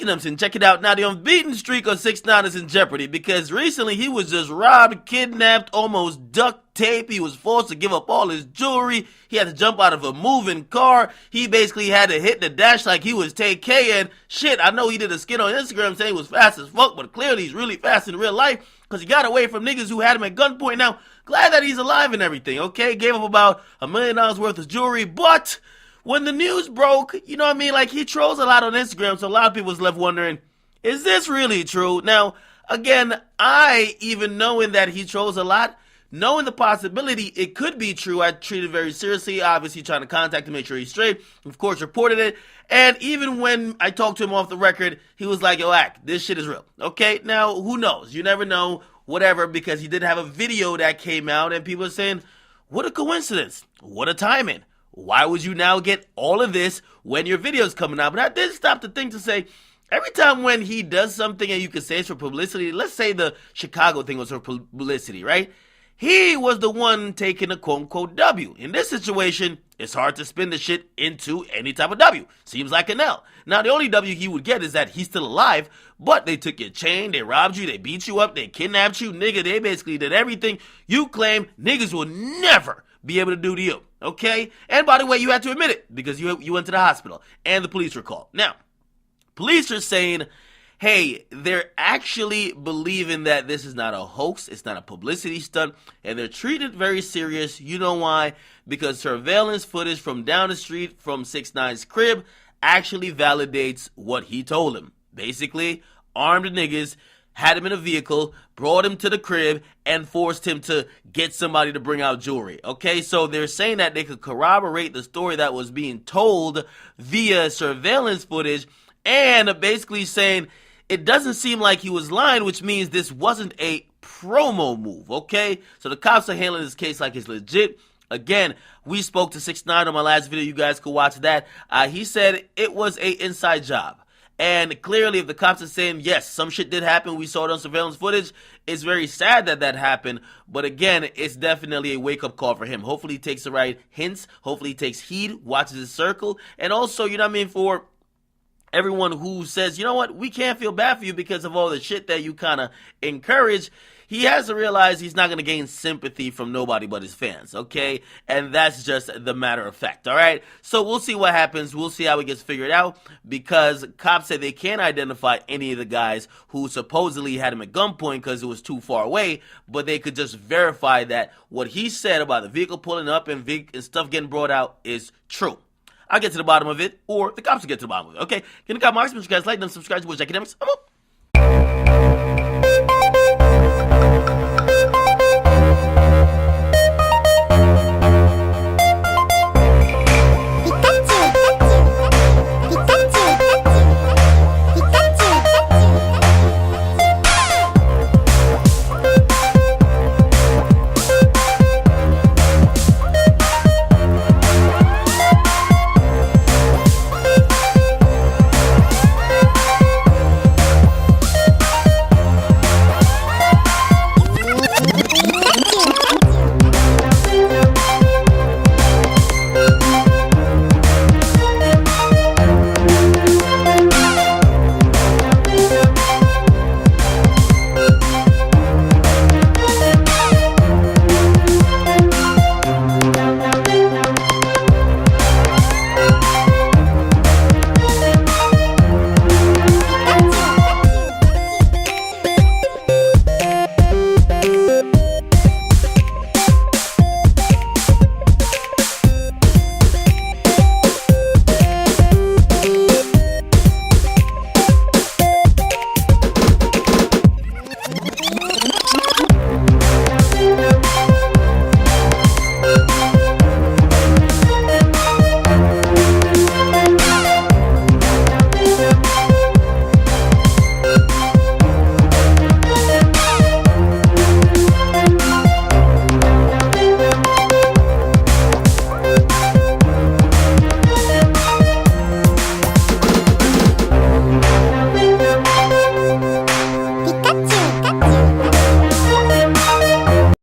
Akademiks, and check it out. Now, the unbeaten streak of 6ix9ine is in jeopardy because recently he was just robbed, kidnapped, almost duct taped. He was forced to give up all his jewelry. He had to jump out of a moving car. He basically had to hit the dash like he was TK. And shit, I know he did a skit on Instagram saying he was fast as fuck, but clearly he's really fast in real life because he got away from niggas who had him at gunpoint. Now, glad that he's alive and everything, okay? Gave up about $1 million worth of jewelry, but when the news broke, you know what I mean? Like, he trolls a lot on Instagram, so a lot of people was left wondering, is this really true? Now, again, even knowing that he trolls a lot, knowing the possibility it could be true, I treated it very seriously, obviously trying to contact him, make sure he's straight, of course reported it, and even when I talked to him off the record, he was like, yo, Ak, this shit is real, okay? Now, who knows? You never know, whatever, because he did have a video that came out, and people are saying, what a coincidence, what a timing. Why would you now get all of this when your video's coming out? But I did stop to think to say, every time when he does something and you can say it's for publicity, let's say the Chicago thing was for publicity, right? He was the one taking a quote-unquote W. In this situation, it's hard to spin the shit into any type of W. Seems like an L. Now, the only W he would get is that he's still alive, but they took your chain, they robbed you, they beat you up, they kidnapped you, nigga, they basically did everything you claim niggas will never be able to do to you, okay? And by the way, you had to admit it because you went to the hospital and the police were called. Now, police are saying, hey, they're actually believing that this is not a hoax, it's not a publicity stunt, and they're treating it very serious. You know why? Because surveillance footage from down the street from 6ix9ine's crib actually validates what he told him. Basically, armed niggas had him in a vehicle, brought him to the crib, and forced him to get somebody to bring out jewelry. Okay, so they're saying that they could corroborate the story that was being told via surveillance footage, and basically saying it doesn't seem like he was lying, which means this wasn't a promo move, okay? So the cops are handling this case like it's legit. Again, we spoke to 6ix9ine on my last video. You guys could watch that. He said it was an inside job. And clearly, if the cops are saying, yes, some shit did happen, we saw it on surveillance footage, it's very sad that that happened. But again, it's definitely a wake-up call for him. Hopefully, he takes the right hints. Hopefully, he takes heed, watches his circle. And also, you know what I mean, for everyone who says, you know what, we can't feel bad for you because of all the shit that you kind of encourage, he has to realize he's not going to gain sympathy from nobody but his fans, okay? And that's just the matter of fact, all right? So we'll see what happens. We'll see how it gets figured out because cops said they can't identify any of the guys who supposedly had him at gunpoint because it was too far away, but they could just verify that what he said about the vehicle pulling up and stuff getting brought out is true. I'll get to the bottom of it, or the cops will get to the bottom of it, okay? Can the cop marks? Make sure you guys like them, subscribe to Akademiks. I'm up.